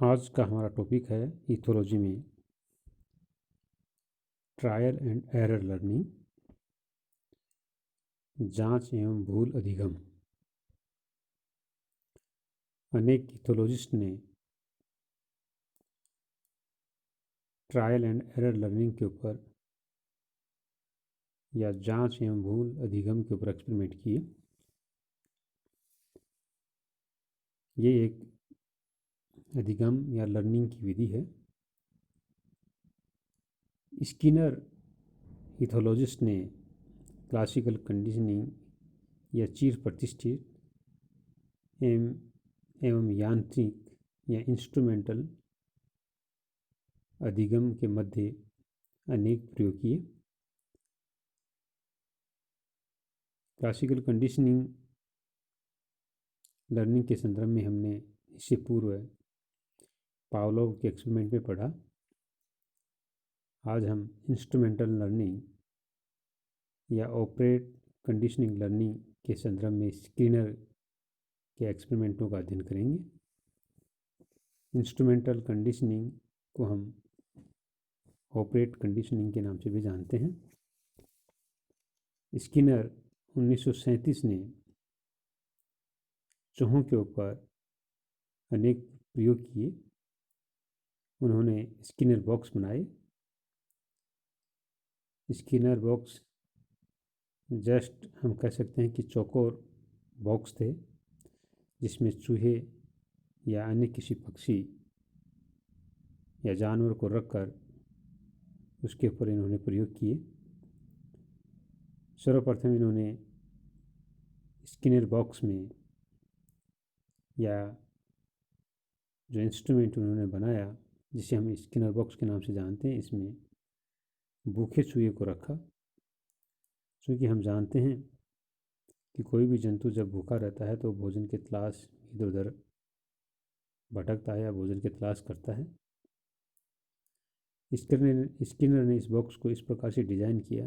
आज का हमारा टॉपिक है इथोलॉजी में ट्रायल एंड एरर लर्निंग, जांच एवं भूल अधिगम। अनेक इथोलॉजिस्ट ने ट्रायल एंड एरर लर्निंग के ऊपर या जांच एवं भूल अधिगम के ऊपर एक्सपेरिमेंट किए। ये एक अधिगम या लर्निंग की विधि है। स्किनर इथोलॉजिस्ट ने क्लासिकल कंडीशनिंग या चिर प्रतिष्ठित एवं यांत्रिक या इंस्ट्रूमेंटल अधिगम के मध्य अनेक प्रयोग किए। क्लासिकल कंडीशनिंग लर्निंग के संदर्भ में हमने इससे पूर्व पावलोव के एक्सपेरिमेंट में पढ़ा। आज हम इंस्ट्रूमेंटल लर्निंग या ऑपरेट कंडीशनिंग लर्निंग के संदर्भ में स्किनर के एक्सपेरिमेंटों का अध्ययन करेंगे। इंस्ट्रूमेंटल कंडीशनिंग को हम ऑपरेट कंडीशनिंग के नाम से भी जानते हैं। स्किनर 1937 ने चूहों के ऊपर अनेक प्रयोग किए। उन्होंने स्किनर बॉक्स बनाए। स्किनर बॉक्स जस्ट हम कह सकते हैं कि चौकोर बॉक्स थे, जिसमें चूहे या अन्य किसी पक्षी या जानवर को रखकर उसके ऊपर इन्होंने प्रयोग किए। सर्वप्रथम इन्होंने स्किनर बॉक्स में या जो इंस्ट्रूमेंट उन्होंने बनाया, जिसे हम स्किनर बॉक्स के नाम से जानते हैं, इसमें भूखे चूहे को रखा। क्योंकि हम जानते हैं कि कोई भी जंतु जब भूखा रहता है तो भोजन की तलाश इधर उधर भटकता है या भोजन की तलाश करता है। स्किनर ने इस बॉक्स को इस प्रकार से डिज़ाइन किया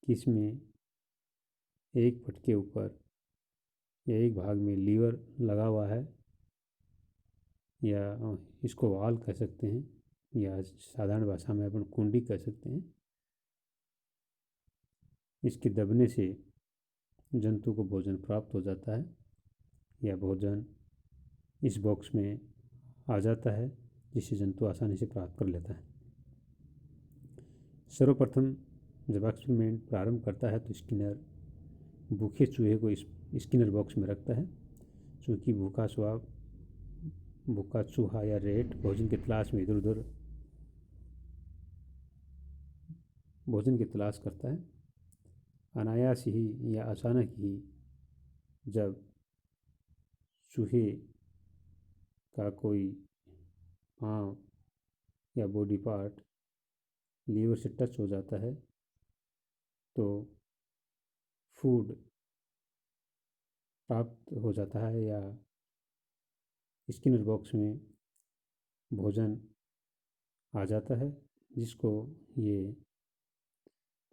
कि इसमें एक पट के ऊपर या एक भाग में लीवर लगा हुआ है, या इसको वाल कह सकते हैं, या साधारण भाषा में अपन कुंडी कह सकते हैं। इसके दबने से जंतु को भोजन प्राप्त हो जाता है या भोजन इस बॉक्स में आ जाता है, जिसे जंतु आसानी से प्राप्त कर लेता है। सर्वप्रथम जब एक्सपेरिमेंट प्रारंभ करता है तो स्किनर भूखे चूहे को इस स्किनर बॉक्स में रखता है। चूँकि भूखा चूहा या रेट भोजन की तलाश में इधर उधर भोजन की तलाश करता है। अनायास ही या अचानक ही जब चूहे का कोई पाँव या बॉडी पार्ट लीवर से टच हो जाता है तो फूड प्राप्त हो जाता है या स्किनर बॉक्स में भोजन आ जाता है, जिसको ये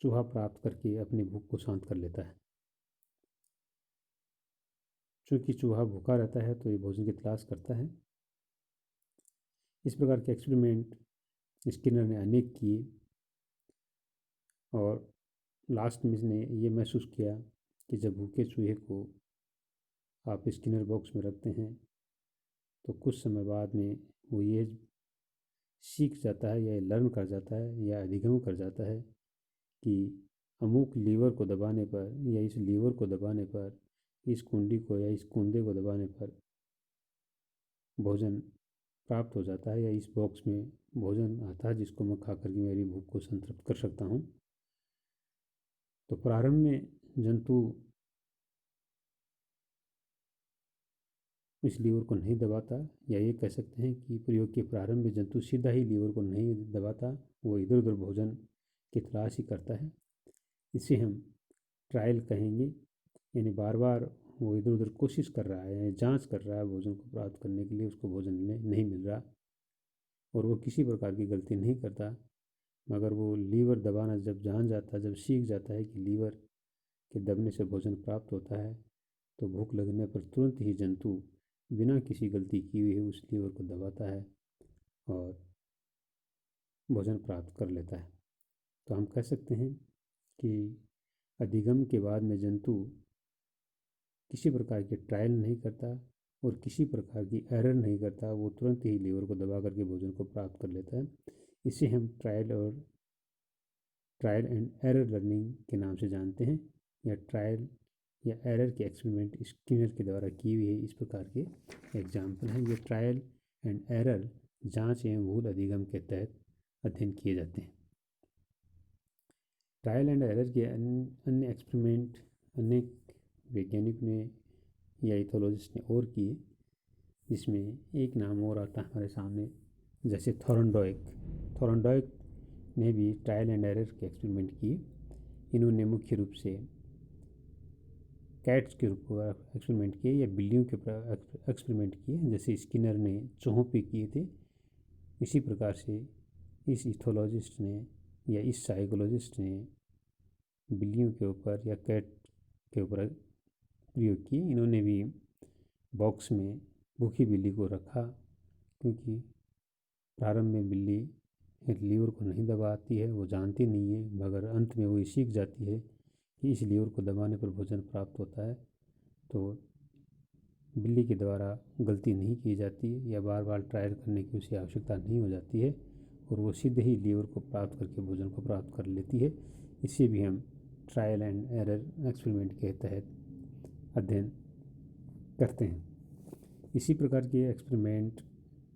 चूहा प्राप्त करके अपनी भूख को शांत कर लेता है। चूँकि चूहा भूखा रहता है तो ये भोजन की तलाश करता है। इस प्रकार के एक्सपेरिमेंट स्किनर ने अनेक किए और लास्ट में इसने ये महसूस किया कि जब भूखे चूहे को आप स्किनर बॉक्स में रखते हैं तो कुछ समय बाद में वो ये सीख जाता है या लर्न कर जाता है या अधिगम कर जाता है कि अमुक लीवर को दबाने पर या इस लीवर को दबाने पर, इस कुंडी को या इस कुंदे को दबाने पर भोजन प्राप्त हो जाता है या इस बॉक्स में भोजन आता है, जिसको मैं खा करके मेरी भूख को संतृप्त कर सकता हूँ। तो प्रारंभ में जंतु इस लीवर को नहीं दबाता, या ये कह सकते हैं कि प्रयोग के प्रारंभ में जंतु सीधा ही लीवर को नहीं दबाता, वो इधर उधर भोजन की तलाश ही करता है। इसे हम ट्रायल कहेंगे, यानी बार बार वो इधर उधर कोशिश कर रहा है, यानी जांच कर रहा है भोजन को प्राप्त करने के लिए, उसको भोजन नहीं मिल रहा और वो किसी प्रकार की गलती नहीं करता, मगर वो लीवर दबाना जब जान जाता है, जब सीख जाता है कि लीवर के दबने से भोजन प्राप्त होता है, तो भूख लगने पर तुरंत ही जंतु बिना किसी गलती किए हुए उस लीवर को दबाता है और भोजन प्राप्त कर लेता है। तो हम कह सकते हैं कि अधिगम के बाद में जंतु किसी प्रकार की ट्रायल नहीं करता और किसी प्रकार की एरर नहीं करता, वो तुरंत ही लीवर को दबा करके भोजन को प्राप्त कर लेता है। इसे हम ट्रायल एंड एरर लर्निंग के नाम से जानते हैं, या ट्रायल या एरर के एक्सपेरिमेंट स्किनर के द्वारा की हुई है, इस प्रकार के एग्जाम्पल हैं। ये ट्रायल एंड एरर जांच एवं भूल अधिगम के तहत अध्ययन किए जाते हैं। ट्रायल एंड एरर के अन्य एक्सपेरिमेंट अनेक वैज्ञानिक ने या इथोलॉजिस्ट ने और किए, जिसमें एक नाम और आता है हमारे सामने, जैसे थॉरनडॉयक ने भी ट्रायल एंड एरर के एक्सपेरिमेंट किए। इन्होंने मुख्य रूप से कैट्स के ऊपर एक्सपेरिमेंट किए या बिल्लियों के ऊपर एक्सपेरिमेंट किए, जैसे स्किनर ने चूहों पे किए थे। इसी प्रकार से इस इथोलॉजिस्ट ने या इस साइकोलॉजिस्ट ने बिल्लियों के ऊपर या कैट के ऊपर प्रयोग किए। इन्होंने भी बॉक्स में भूखी बिल्ली को रखा, क्योंकि प्रारंभ में बिल्ली लीवर को नहीं दबाती है, वो जानती नहीं है, मगर अंत में वो सीख जाती है कि इस लीवर को दबाने पर भोजन प्राप्त होता है। तो बिल्ली के द्वारा गलती नहीं की जाती है या बार बार ट्रायल करने की उसे आवश्यकता नहीं हो जाती है, और वो सीधे ही लीवर को प्राप्त करके भोजन को प्राप्त कर लेती है। इसे भी हम ट्रायल एंड एरर एक्सपेरिमेंट के तहत अध्ययन करते हैं। इसी प्रकार के experiment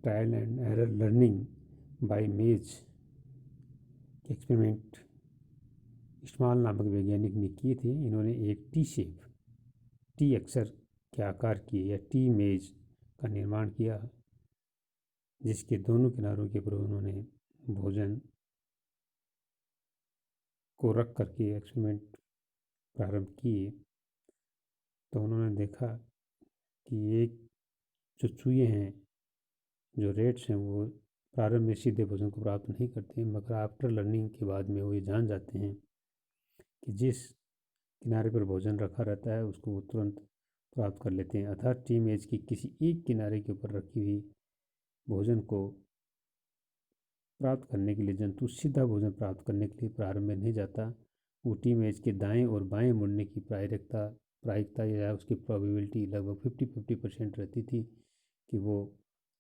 trial and error learning by मेज के एक्सपेरिमेंट इस्माल नामक वैज्ञानिक ने किए थे। इन्होंने एक टी अक्षर के आकार की या टी मेज का निर्माण किया, जिसके दोनों किनारों के ऊपर उन्होंने भोजन को रख करके एक्सपेरिमेंट प्रारंभ किए। तो उन्होंने देखा कि एक जो चूहे हैं, जो रेट्स हैं, वो प्रारंभ में सीधे भोजन को प्राप्त नहीं करते हैं, मगर आफ्टर लर्निंग के बाद में वो ये जान जाते हैं कि जिस किनारे पर भोजन रखा रहता है उसको वो तुरंत प्राप्त कर लेते हैं। अर्थात टी मेज की किसी एक किनारे के ऊपर रखी हुई भोजन को प्राप्त करने के लिए जंतु सीधा भोजन प्राप्त करने के लिए प्रारंभ में नहीं जाता। वो टी मेज के दाएं और बाएं मुड़ने की प्रायिकता या उसकी प्रोबेबिलिटी लगभग 50-50% रहती थी कि वो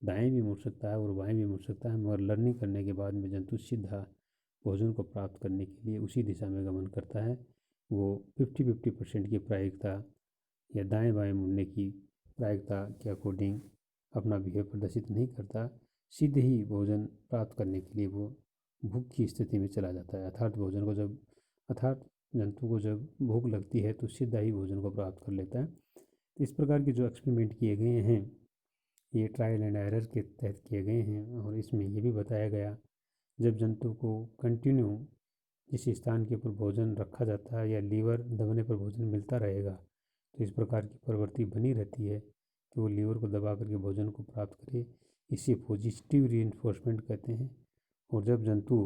दाएं भी मुड़ सकता है और बाएं भी मुड़ सकता है, मगर लर्निंग करने के बाद में जंतु सीधा भोजन को प्राप्त करने के लिए उसी दिशा में गमन करता है। वो 50-50% की प्रायिकता या दाएं बाएं मुड़ने की प्रायिकता के अकॉर्डिंग अपना बिहेव प्रदर्शित नहीं करता, सीधे ही भोजन प्राप्त करने के लिए वो भूख की स्थिति में चला जाता है। अर्थात जंतु को जब भूख लगती है तो सीधा ही भोजन को प्राप्त कर लेता है। तो इस प्रकार के जो एक्सपेरिमेंट किए गए हैं ये ट्रायल एंड एरर के तहत किए गए हैं, और इसमें ये भी बताया गया जब जंतु को कंटिन्यू जिस स्थान के ऊपर भोजन रखा जाता है या लीवर दबाने पर भोजन मिलता रहेगा, तो इस प्रकार की प्रवृत्ति बनी रहती है कि वो लीवर को दबा करके भोजन को प्राप्त करे। इसे पॉजिटिव रीइंफोर्समेंट कहते हैं। और जब जंतु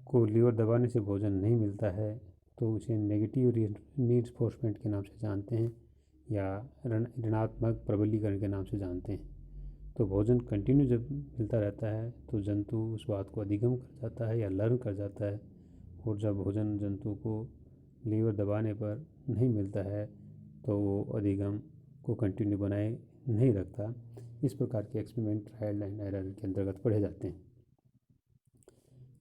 को लीवर दबाने से भोजन नहीं मिलता है तो उसे नेगेटिव रीइंफोर्समेंट के नाम से जानते हैं, या ऋणात्मक प्रबलीकरण के नाम से जानते हैं। तो भोजन कंटिन्यू जब मिलता रहता है तो जंतु उस बात को अधिगम कर जाता है या लर्न कर जाता है, और जब भोजन जंतु को लीवर दबाने पर नहीं मिलता है तो वो अधिगम को कंटिन्यू बनाए नहीं रखता। इस प्रकार के एक्सपेरिमेंट ट्रायल एंड एरर के अंतर्गत पढ़े जाते हैं।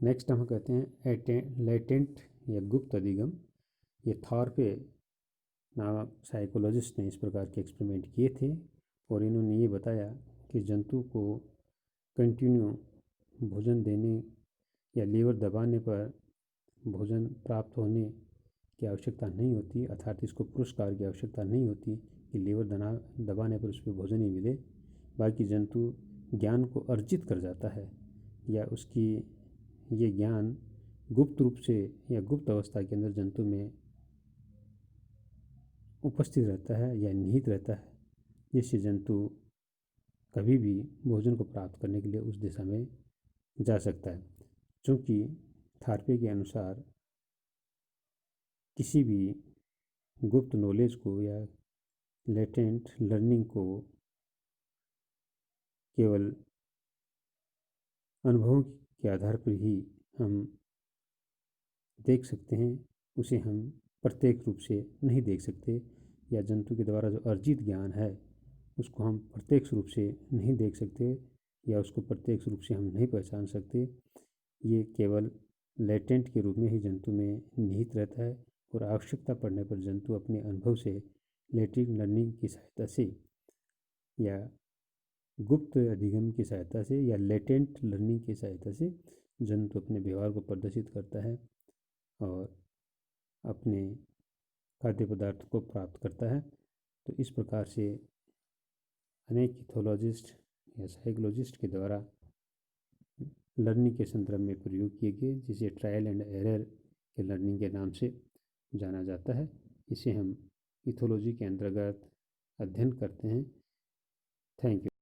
नेक्स्ट हम कहते हैं लेटेंट या गुप्त अधिगम। ये थॉर्पे नामक साइकोलॉजिस्ट ने इस प्रकार के एक्सपेरिमेंट किए थे, और इन्होंने ये बताया कि जंतु को कंटिन्यू भोजन देने या लीवर दबाने पर भोजन प्राप्त होने की आवश्यकता नहीं होती, अर्थात इसको पुरस्कार की आवश्यकता नहीं होती कि लीवर दबाने पर उसको भोजन ही मिले। बाकी जंतु ज्ञान को अर्जित कर जाता है, या उसकी ये ज्ञान गुप्त रूप से या गुप्त अवस्था के अंदर जंतु में उपस्थित रहता है या निहित रहता है, जिससे जंतु कभी भी भोजन को प्राप्त करने के लिए उस दिशा में जा सकता है। चूँकि थारपे के अनुसार किसी भी गुप्त नॉलेज को या लेटेंट लर्निंग को केवल अनुभवों के आधार पर ही हम देख सकते हैं, उसे हम प्रत्यक्ष रूप से नहीं देख सकते, या जंतु के द्वारा जो अर्जित ज्ञान है उसको हम प्रत्यक्ष रूप से नहीं देख सकते, या उसको प्रत्यक्ष रूप से हम नहीं पहचान सकते। ये केवल लेटेंट के रूप में ही जंतु में निहित रहता है, और आवश्यकता पड़ने पर जंतु अपने अनुभव से लेटेंट लर्निंग की सहायता से या गुप्त अधिगम की सहायता से या लेटेंट लर्निंग की सहायता से जंतु अपने व्यवहार को प्रदर्शित करता है और अपने खाद्य पदार्थ को प्राप्त करता है। तो इस प्रकार से अनेक इथोलॉजिस्ट या साइकोलॉजिस्ट के द्वारा लर्निंग के संदर्भ में प्रयोग किए गए, जिसे ट्रायल एंड एरर के लर्निंग के नाम से जाना जाता है। इसे हम इथोलॉजी के अंतर्गत अध्ययन करते हैं। Thank you.